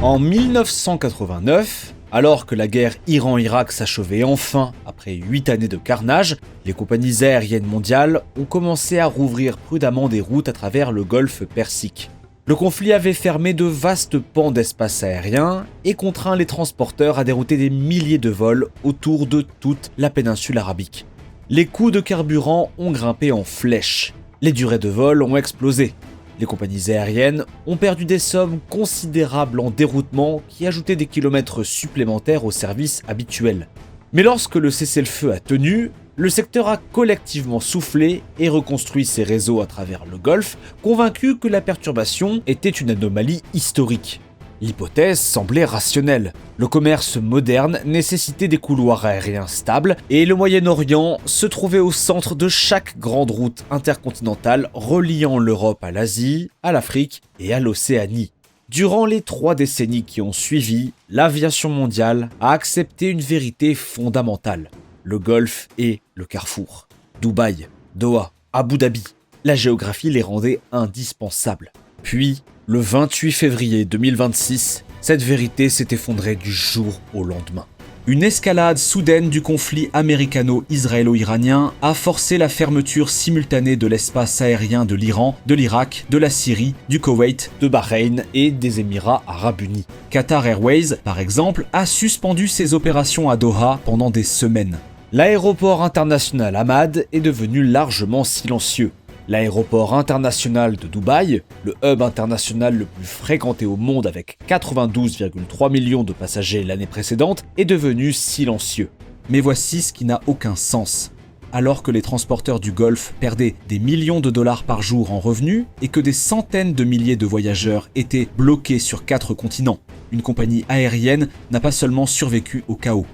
En 1989, alors que la guerre Iran-Irak s'achevait enfin après 8 années de carnage, les compagnies aériennes mondiales ont commencé à rouvrir prudemment des routes à travers le golfe Persique. Le conflit avait fermé de vastes pans d'espace aérien et contraint les transporteurs à dérouter des milliers de vols autour de toute la péninsule arabique. Les coûts de carburant ont grimpé en flèche. Les durées de vol ont explosé. Les compagnies aériennes ont perdu des sommes considérables en déroutement qui ajoutaient des kilomètres supplémentaires au service habituel. Mais lorsque le cessez-le-feu a tenu, le secteur a collectivement soufflé et reconstruit ses réseaux à travers le Golfe, convaincu que la perturbation était une anomalie historique. L'hypothèse semblait rationnelle. Le commerce moderne nécessitait des couloirs aériens stables et le Moyen-Orient se trouvait au centre de chaque grande route intercontinentale reliant l'Europe à l'Asie, à l'Afrique et à l'Océanie. Durant les 3 décennies qui ont suivi, l'aviation mondiale a accepté une vérité fondamentale. Le Golfe est le carrefour. Dubaï, Doha, Abu Dhabi. La géographie les rendait indispensables. Puis, le 28 février 2026, cette vérité s'est effondrée du jour au lendemain. Une escalade soudaine du conflit américano-israélo-iranien a forcé la fermeture simultanée de l'espace aérien de l'Iran, de l'Irak, de la Syrie, du Koweït, de Bahreïn et des Émirats arabes unis. Qatar Airways, par exemple, a suspendu ses opérations à Doha pendant des semaines. L'aéroport international Hamad est devenu largement silencieux. L'aéroport international de Dubaï, le hub international le plus fréquenté au monde avec 92,3 millions de passagers l'année précédente, est devenu silencieux. Mais voici ce qui n'a aucun sens. Alors que les transporteurs du Golfe perdaient des millions de dollars par jour en revenus et que des centaines de milliers de voyageurs étaient bloqués sur 4 continents, une compagnie aérienne n'a pas seulement survécu au chaos,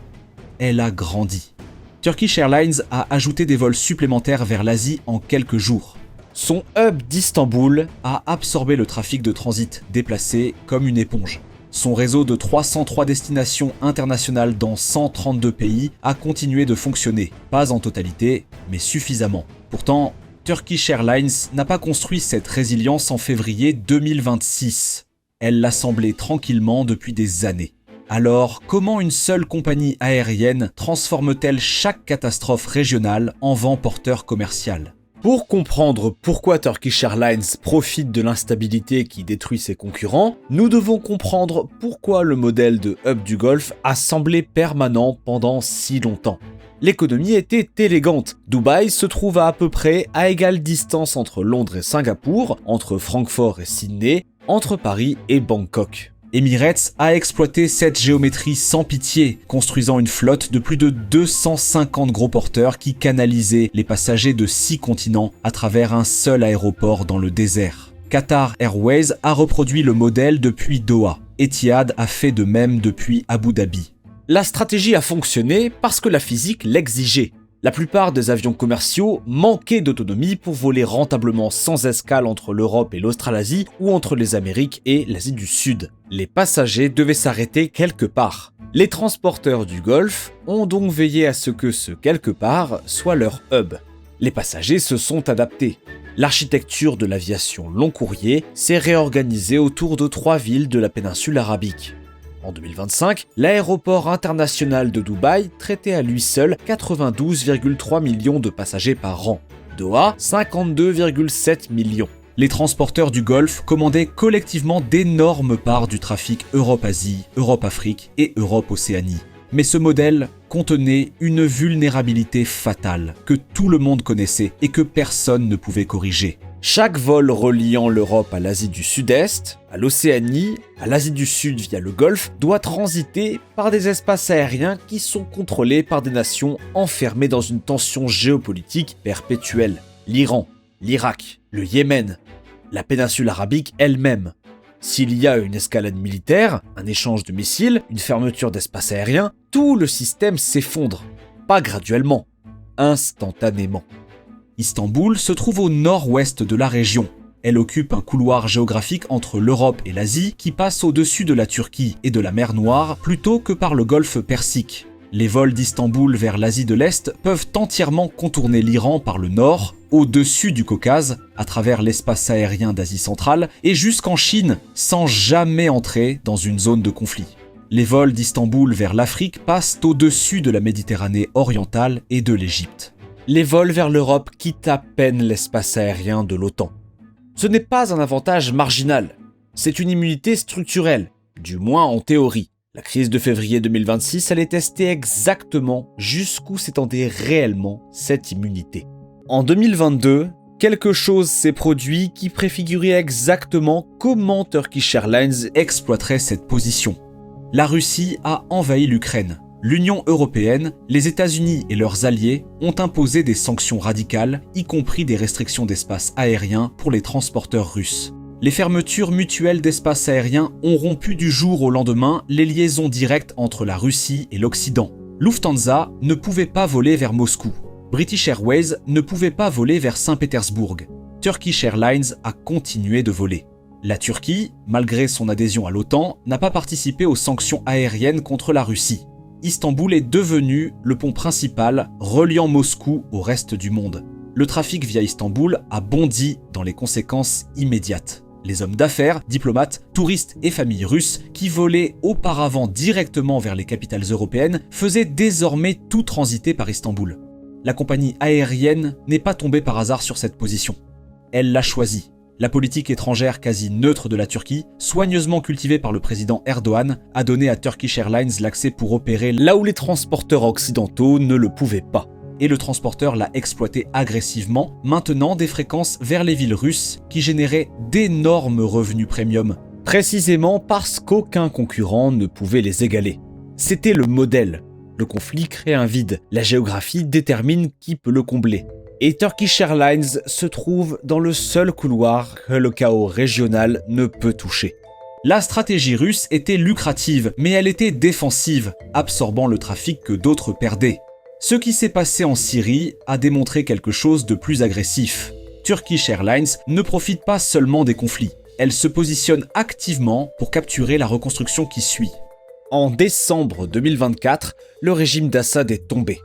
elle a grandi. Turkish Airlines a ajouté des vols supplémentaires vers l'Asie en quelques jours. Son hub d'Istanbul a absorbé le trafic de transit déplacé comme une éponge. Son réseau de 303 destinations internationales dans 132 pays a continué de fonctionner, pas en totalité, mais suffisamment. Pourtant, Turkish Airlines n'a pas construit cette résilience en février 2026. Elle l'assemblait tranquillement depuis des années. Alors, comment une seule compagnie aérienne transforme-t-elle chaque catastrophe régionale en vent porteur commercial ? Pour comprendre pourquoi Turkish Airlines profite de l'instabilité qui détruit ses concurrents, nous devons comprendre pourquoi le modèle de hub du Golfe a semblé permanent pendant si longtemps. L'économie était élégante. Dubaï se trouve à peu près à égale distance entre Londres et Singapour, entre Francfort et Sydney, entre Paris et Bangkok. Emirates a exploité cette géométrie sans pitié, construisant une flotte de plus de 250 gros porteurs qui canalisaient les passagers de 6 continents à travers un seul aéroport dans le désert. Qatar Airways a reproduit le modèle depuis Doha. Etihad a fait de même depuis Abu Dhabi. La stratégie a fonctionné parce que la physique l'exigeait. La plupart des avions commerciaux manquaient d'autonomie pour voler rentablement sans escale entre l'Europe et l'Australasie ou entre les Amériques et l'Asie du Sud. Les passagers devaient s'arrêter quelque part. Les transporteurs du Golfe ont donc veillé à ce que ce quelque part soit leur hub. Les passagers se sont adaptés. L'architecture de l'aviation long courrier s'est réorganisée autour de 3 villes de la péninsule arabique. En 2025, l'aéroport international de Dubaï traitait à lui seul 92,3 millions de passagers par an. Doha, 52,7 millions. Les transporteurs du Golfe commandaient collectivement d'énormes parts du trafic Europe-Asie, Europe-Afrique et Europe-Océanie. Mais ce modèle contenait une vulnérabilité fatale que tout le monde connaissait et que personne ne pouvait corriger. Chaque vol reliant l'Europe à l'Asie du Sud-Est, à l'Océanie, à l'Asie du Sud via le Golfe, doit transiter par des espaces aériens qui sont contrôlés par des nations enfermées dans une tension géopolitique perpétuelle. L'Iran, l'Irak, le Yémen, la péninsule arabique elle-même. S'il y a une escalade militaire, un échange de missiles, une fermeture d'espace aérien, tout le système s'effondre. Pas graduellement, instantanément. Istanbul se trouve au nord-ouest de la région. Elle occupe un couloir géographique entre l'Europe et l'Asie qui passe au-dessus de la Turquie et de la mer Noire plutôt que par le golfe Persique. Les vols d'Istanbul vers l'Asie de l'Est peuvent entièrement contourner l'Iran par le nord au-dessus du Caucase, à travers l'espace aérien d'Asie centrale, et jusqu'en Chine, sans jamais entrer dans une zone de conflit. Les vols d'Istanbul vers l'Afrique passent au-dessus de la Méditerranée orientale et de l'Égypte. Les vols vers l'Europe quittent à peine l'espace aérien de l'OTAN. Ce n'est pas un avantage marginal, c'est une immunité structurelle, du moins en théorie. La crise de février 2026 allait tester exactement jusqu'où s'étendait réellement cette immunité. En 2022, quelque chose s'est produit qui préfigurait exactement comment Turkish Airlines exploiterait cette position. La Russie a envahi l'Ukraine. L'Union européenne, les États-Unis et leurs alliés ont imposé des sanctions radicales, y compris des restrictions d'espace aérien pour les transporteurs russes. Les fermetures mutuelles d'espace aérien ont rompu du jour au lendemain les liaisons directes entre la Russie et l'Occident. Lufthansa ne pouvait pas voler vers Moscou. British Airways ne pouvait pas voler vers Saint-Pétersbourg. Turkish Airlines a continué de voler. La Turquie, malgré son adhésion à l'OTAN, n'a pas participé aux sanctions aériennes contre la Russie. Istanbul est devenu le pont principal reliant Moscou au reste du monde. Le trafic via Istanbul a bondi dans les conséquences immédiates. Les hommes d'affaires, diplomates, touristes et familles russes qui volaient auparavant directement vers les capitales européennes faisaient désormais tout transiter par Istanbul. La compagnie aérienne n'est pas tombée par hasard sur cette position. Elle l'a choisie. La politique étrangère quasi neutre de la Turquie, soigneusement cultivée par le président Erdogan, a donné à Turkish Airlines l'accès pour opérer là où les transporteurs occidentaux ne le pouvaient pas. Et le transporteur l'a exploité agressivement, maintenant des fréquences vers les villes russes qui généraient d'énormes revenus premium, précisément parce qu'aucun concurrent ne pouvait les égaler. C'était le modèle. Le conflit crée un vide, la géographie détermine qui peut le combler. Et Turkish Airlines se trouve dans le seul couloir que le chaos régional ne peut toucher. La stratégie russe était lucrative, mais elle était défensive, absorbant le trafic que d'autres perdaient. Ce qui s'est passé en Syrie a démontré quelque chose de plus agressif. Turkish Airlines ne profite pas seulement des conflits, elle se positionne activement pour capturer la reconstruction qui suit. En décembre 2024, le régime d'Assad est tombé.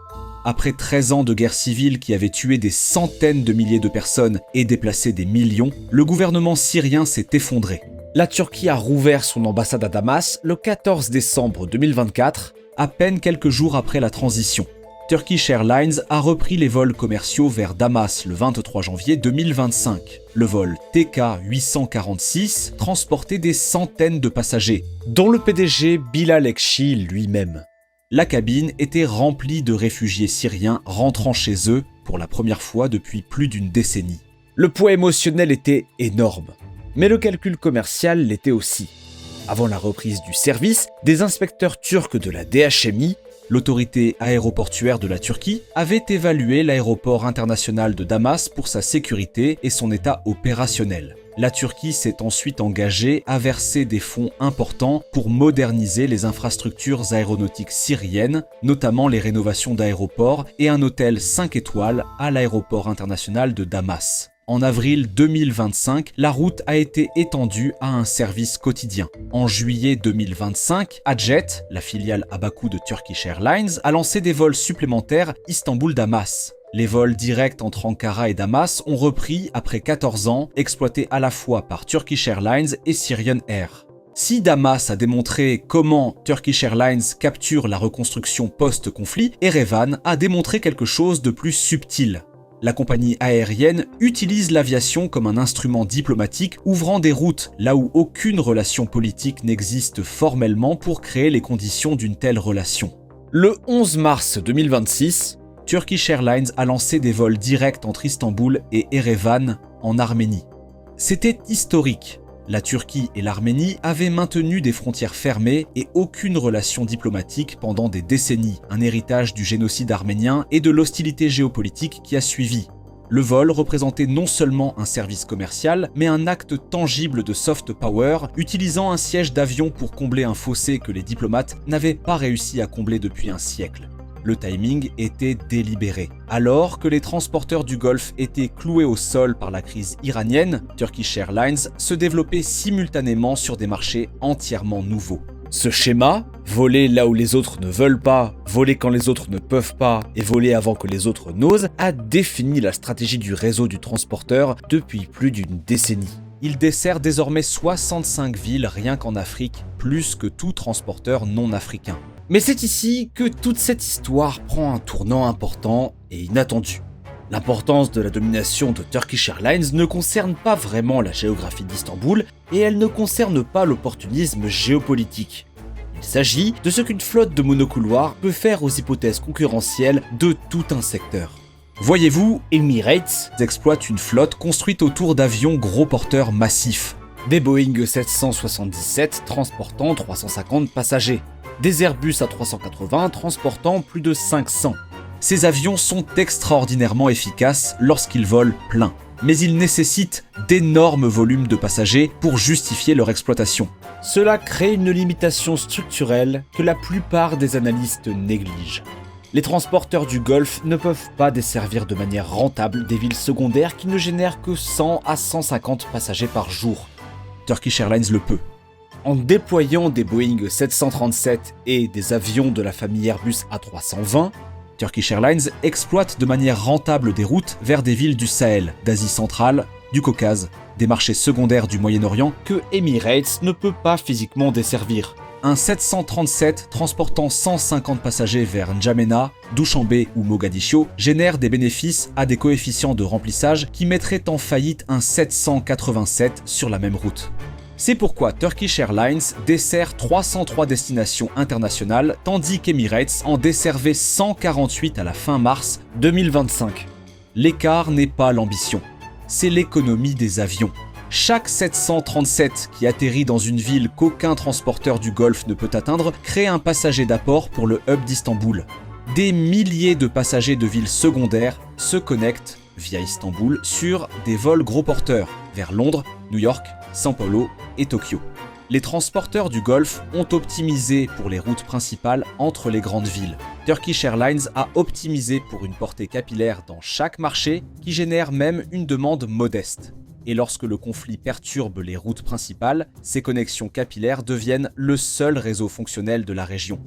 Après 13 ans de guerre civile qui avait tué des centaines de milliers de personnes et déplacé des millions, le gouvernement syrien s'est effondré. La Turquie a rouvert son ambassade à Damas le 14 décembre 2024, à peine quelques jours après la transition. Turkish Airlines a repris les vols commerciaux vers Damas le 23 janvier 2025. Le vol TK846 transportait des centaines de passagers, dont le PDG Bilal Ekşi lui-même. La cabine était remplie de réfugiés syriens rentrant chez eux pour la première fois depuis plus d'une décennie. Le poids émotionnel était énorme, mais le calcul commercial l'était aussi. Avant la reprise du service, des inspecteurs turcs de la DHMI, l'autorité aéroportuaire de la Turquie, avaient évalué l'aéroport international de Damas pour sa sécurité et son état opérationnel. La Turquie s'est ensuite engagée à verser des fonds importants pour moderniser les infrastructures aéronautiques syriennes, notamment les rénovations d'aéroports et un hôtel 5 étoiles à l'aéroport international de Damas. En avril 2025, la route a été étendue à un service quotidien. En juillet 2025, Adjet, la filiale à Bakou de Turkish Airlines, a lancé des vols supplémentaires Istanbul-Damas. Les vols directs entre Ankara et Damas ont repris après 14 ans, exploités à la fois par Turkish Airlines et Syrian Air. Si Damas a démontré comment Turkish Airlines capture la reconstruction post-conflit, Erevan a démontré quelque chose de plus subtil. La compagnie aérienne utilise l'aviation comme un instrument diplomatique ouvrant des routes là où aucune relation politique n'existe formellement pour créer les conditions d'une telle relation. Le 11 mars 2026, Turkish Airlines a lancé des vols directs entre Istanbul et Erevan en Arménie. C'était historique. La Turquie et l'Arménie avaient maintenu des frontières fermées et aucune relation diplomatique pendant des décennies, un héritage du génocide arménien et de l'hostilité géopolitique qui a suivi. Le vol représentait non seulement un service commercial, mais un acte tangible de soft power, utilisant un siège d'avion pour combler un fossé que les diplomates n'avaient pas réussi à combler depuis un siècle. Le timing était délibéré. Alors que les transporteurs du Golfe étaient cloués au sol par la crise iranienne, Turkish Airlines se développait simultanément sur des marchés entièrement nouveaux. Ce schéma, voler là où les autres ne veulent pas, voler quand les autres ne peuvent pas et voler avant que les autres n'osent, a défini la stratégie du réseau du transporteur depuis plus d'une décennie. Il dessert désormais 65 villes rien qu'en Afrique, plus que tout transporteur non africain. Mais c'est ici que toute cette histoire prend un tournant important et inattendu. L'importance de la domination de Turkish Airlines ne concerne pas vraiment la géographie d'Istanbul et elle ne concerne pas l'opportunisme géopolitique. Il s'agit de ce qu'une flotte de monocouloirs peut faire aux hypothèses concurrentielles de tout un secteur. Voyez-vous, Emirates exploite une flotte construite autour d'avions gros porteurs massifs. Des Boeing 777 transportant 350 passagers, des Airbus A380 transportant plus de 500. Ces avions sont extraordinairement efficaces lorsqu'ils volent plein, mais ils nécessitent d'énormes volumes de passagers pour justifier leur exploitation. Cela crée une limitation structurelle que la plupart des analystes négligent. Les transporteurs du Golfe ne peuvent pas desservir de manière rentable des villes secondaires qui ne génèrent que 100 à 150 passagers par jour. Turkish Airlines le peut. En déployant des Boeing 737 et des avions de la famille Airbus A320, Turkish Airlines exploite de manière rentable des routes vers des villes du Sahel, d'Asie centrale, du Caucase, des marchés secondaires du Moyen-Orient que Emirates ne peut pas physiquement desservir. Un 737 transportant 150 passagers vers N'Djamena, Douchambé ou Mogadiscio génère des bénéfices à des coefficients de remplissage qui mettraient en faillite un 787 sur la même route. C'est pourquoi Turkish Airlines dessert 303 destinations internationales, tandis qu'Emirates en desservait 148 à la fin mars 2025. L'écart n'est pas l'ambition, c'est l'économie des avions. Chaque 737 qui atterrit dans une ville qu'aucun transporteur du Golfe ne peut atteindre crée un passager d'apport pour le hub d'Istanbul. Des milliers de passagers de villes secondaires se connectent via Istanbul sur des vols gros porteurs vers Londres, New York, São Paulo et Tokyo. Les transporteurs du Golfe ont optimisé pour les routes principales entre les grandes villes. Turkish Airlines a optimisé pour une portée capillaire dans chaque marché qui génère même une demande modeste. Et lorsque le conflit perturbe les routes principales, ces connexions capillaires deviennent le seul réseau fonctionnel de la région.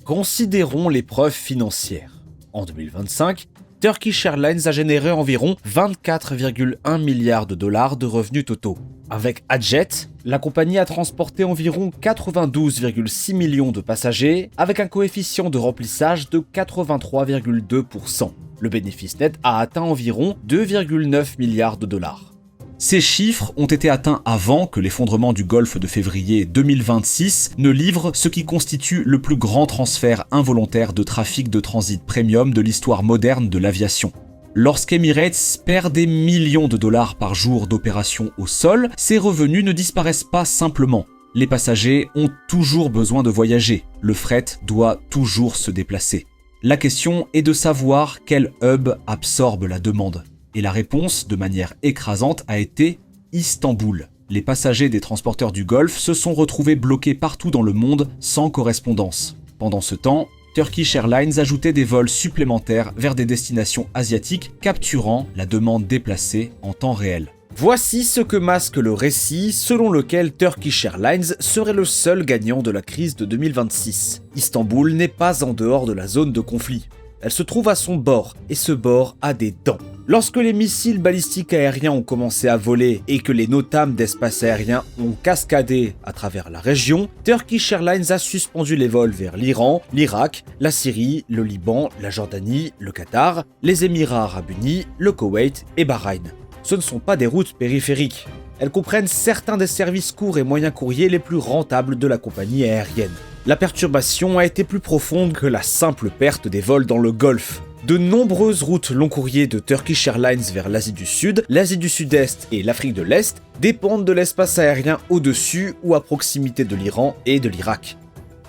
Considérons les preuves financières. En 2025, Turkish Airlines a généré environ 24,1 milliards de dollars de revenus totaux. Avec Adjet, la compagnie a transporté environ 92,6 millions de passagers avec un coefficient de remplissage de 83,2%. Le bénéfice net a atteint environ 2,9 milliards de dollars. Ces chiffres ont été atteints avant que l'effondrement du Golfe de février 2026 ne livre ce qui constitue le plus grand transfert involontaire de trafic de transit premium de l'histoire moderne de l'aviation. Lorsqu'Emirates perd des millions de dollars par jour d'opérations au sol, ses revenus ne disparaissent pas simplement. Les passagers ont toujours besoin de voyager, le fret doit toujours se déplacer. La question est de savoir quel hub absorbe la demande. Et la réponse, de manière écrasante, a été Istanbul. Les passagers des transporteurs du Golfe se sont retrouvés bloqués partout dans le monde sans correspondance. Pendant ce temps, Turkish Airlines ajoutait des vols supplémentaires vers des destinations asiatiques, capturant la demande déplacée en temps réel. Voici ce que masque le récit selon lequel Turkish Airlines serait le seul gagnant de la crise de 2026. Istanbul n'est pas en dehors de la zone de conflit. Elle se trouve à son bord, et ce bord a des dents. Lorsque les missiles balistiques aériens ont commencé à voler et que les NOTAM d'espace aérien ont cascadé à travers la région, Turkish Airlines a suspendu les vols vers l'Iran, l'Irak, la Syrie, le Liban, la Jordanie, le Qatar, les Émirats arabes unis, le Koweït et Bahreïn. Ce ne sont pas des routes périphériques. Elles comprennent certains des services courts et moyens courriers les plus rentables de la compagnie aérienne. La perturbation a été plus profonde que la simple perte des vols dans le Golfe. De nombreuses routes long courrier de Turkish Airlines vers l'Asie du Sud, l'Asie du Sud-Est et l'Afrique de l'Est dépendent de l'espace aérien au-dessus ou à proximité de l'Iran et de l'Irak.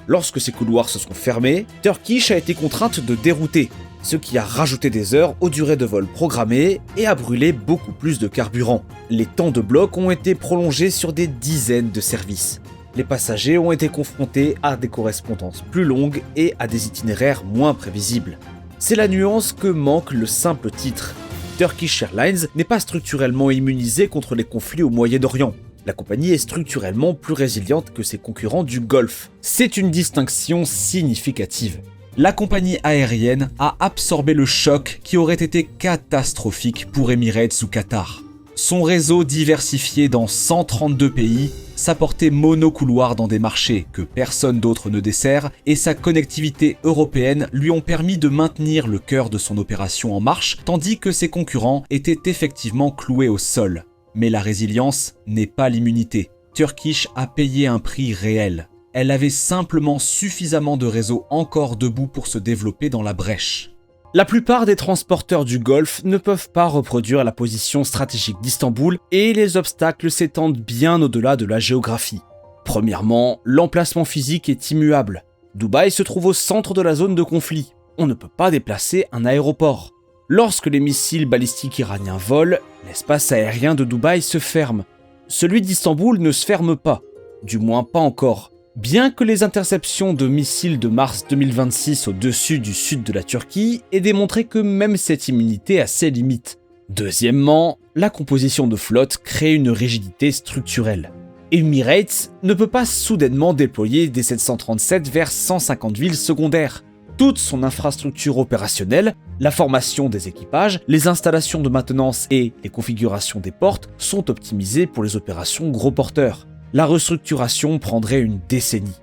Lorsque ces couloirs se sont fermés, Turkish a été contrainte de dérouter, ce qui a rajouté des heures aux durées de vol programmées et a brûlé beaucoup plus de carburant. Les temps de bloc ont été prolongés sur des dizaines de services. Les passagers ont été confrontés à des correspondances plus longues et à des itinéraires moins prévisibles. C'est la nuance que manque le simple titre. Turkish Airlines n'est pas structurellement immunisé contre les conflits au Moyen-Orient. La compagnie est structurellement plus résiliente que ses concurrents du Golfe. C'est une distinction significative. La compagnie aérienne a absorbé le choc qui aurait été catastrophique pour Emirates ou Qatar. Son réseau diversifié dans 132 pays, sa portée monocouloir dans des marchés que personne d'autre ne dessert et sa connectivité européenne lui ont permis de maintenir le cœur de son opération en marche, tandis que ses concurrents étaient effectivement cloués au sol. Mais la résilience n'est pas l'immunité. Turkish a payé un prix réel. Elle avait simplement suffisamment de réseaux encore debout pour se développer dans la brèche. La plupart des transporteurs du Golfe ne peuvent pas reproduire la position stratégique d'Istanbul et les obstacles s'étendent bien au-delà de la géographie. Premièrement, l'emplacement physique est immuable. Dubaï se trouve au centre de la zone de conflit. On ne peut pas déplacer un aéroport. Lorsque les missiles balistiques iraniens volent, l'espace aérien de Dubaï se ferme. Celui d'Istanbul ne se ferme pas, du moins pas encore. Bien que les interceptions de missiles de mars 2026 au-dessus du sud de la Turquie aient démontré que même cette immunité a ses limites. Deuxièmement, la composition de flotte crée une rigidité structurelle. Emirates ne peut pas soudainement déployer des 737 vers 150 villes secondaires. Toute son infrastructure opérationnelle, la formation des équipages, les installations de maintenance et les configurations des portes sont optimisées pour les opérations gros porteurs. La restructuration prendrait une décennie.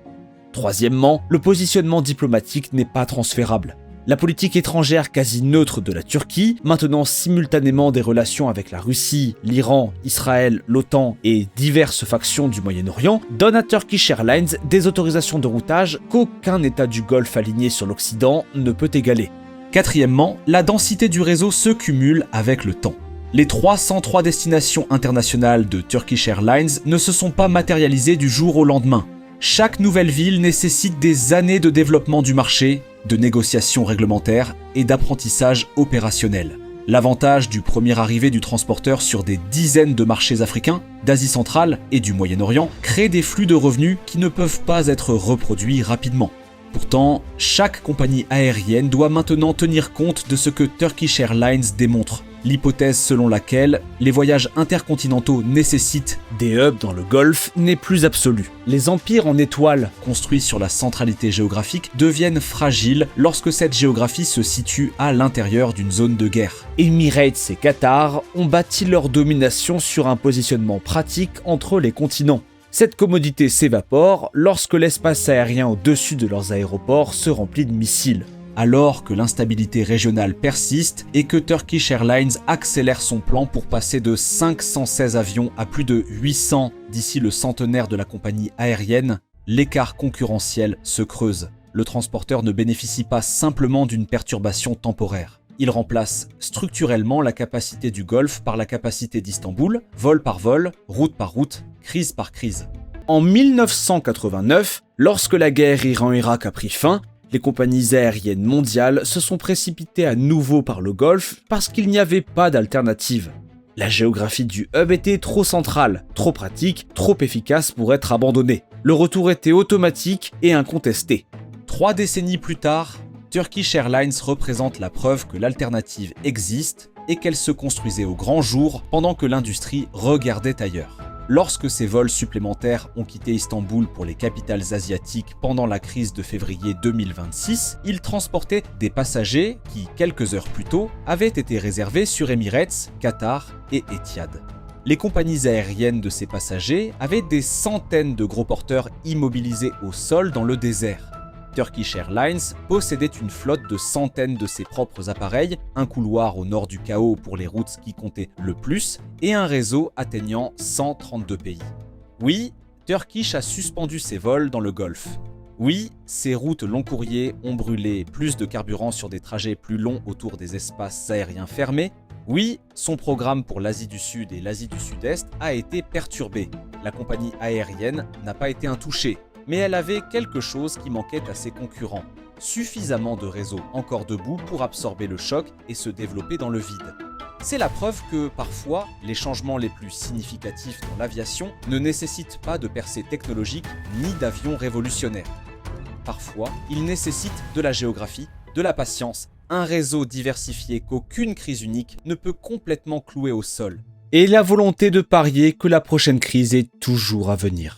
Troisièmement, le positionnement diplomatique n'est pas transférable. La politique étrangère quasi neutre de la Turquie, maintenant simultanément des relations avec la Russie, l'Iran, Israël, l'OTAN et diverses factions du Moyen-Orient, donne à Turkish Airlines des autorisations de routage qu'aucun État du Golfe aligné sur l'Occident ne peut égaler. Quatrièmement, la densité du réseau se cumule avec le temps. Les 303 destinations internationales de Turkish Airlines ne se sont pas matérialisées du jour au lendemain. Chaque nouvelle ville nécessite des années de développement du marché, de négociations réglementaires et d'apprentissage opérationnel. L'avantage du premier arrivé du transporteur sur des dizaines de marchés africains, d'Asie centrale et du Moyen-Orient crée des flux de revenus qui ne peuvent pas être reproduits rapidement. Pourtant, chaque compagnie aérienne doit maintenant tenir compte de ce que Turkish Airlines démontre. L'hypothèse selon laquelle les voyages intercontinentaux nécessitent des hubs dans le Golfe n'est plus absolue. Les empires en étoiles, construits sur la centralité géographique, deviennent fragiles lorsque cette géographie se situe à l'intérieur d'une zone de guerre. Emirates et Qatar ont bâti leur domination sur un positionnement pratique entre les continents. Cette commodité s'évapore lorsque l'espace aérien au-dessus de leurs aéroports se remplit de missiles. Alors que l'instabilité régionale persiste et que Turkish Airlines accélère son plan pour passer de 516 avions à plus de 800 d'ici le centenaire de la compagnie aérienne, l'écart concurrentiel se creuse. Le transporteur ne bénéficie pas simplement d'une perturbation temporaire. Il remplace structurellement la capacité du Golfe par la capacité d'Istanbul, vol par vol, route par route, crise par crise. En 1989, lorsque la guerre Iran-Irak a pris fin, les compagnies aériennes mondiales se sont précipitées à nouveau par le Golfe parce qu'il n'y avait pas d'alternative. La géographie du hub était trop centrale, trop pratique, trop efficace pour être abandonnée. Le retour était automatique et incontesté. 3 décennies plus tard, Turkish Airlines représente la preuve que l'alternative existe et qu'elle se construisait au grand jour pendant que l'industrie regardait ailleurs. Lorsque ces vols supplémentaires ont quitté Istanbul pour les capitales asiatiques pendant la crise de février 2026, ils transportaient des passagers qui, quelques heures plus tôt, avaient été réservés sur Emirates, Qatar et Etihad. Les compagnies aériennes de ces passagers avaient des centaines de gros porteurs immobilisés au sol dans le désert. Turkish Airlines possédait une flotte de centaines de ses propres appareils, un couloir au nord du chaos pour les routes qui comptaient le plus, et un réseau atteignant 132 pays. Oui, Turkish a suspendu ses vols dans le Golfe. Oui, ses routes long courrier ont brûlé plus de carburant sur des trajets plus longs autour des espaces aériens fermés. Oui, son programme pour l'Asie du Sud et l'Asie du Sud-Est a été perturbé. La compagnie aérienne n'a pas été intouchée. Mais elle avait quelque chose qui manquait à ses concurrents. Suffisamment de réseaux encore debout pour absorber le choc et se développer dans le vide. C'est la preuve que, parfois, les changements les plus significatifs dans l'aviation ne nécessitent pas de percées technologiques ni d'avions révolutionnaires. Parfois, ils nécessitent de la géographie, de la patience, un réseau diversifié qu'aucune crise unique ne peut complètement clouer au sol. et la volonté de parier que la prochaine crise est toujours à venir.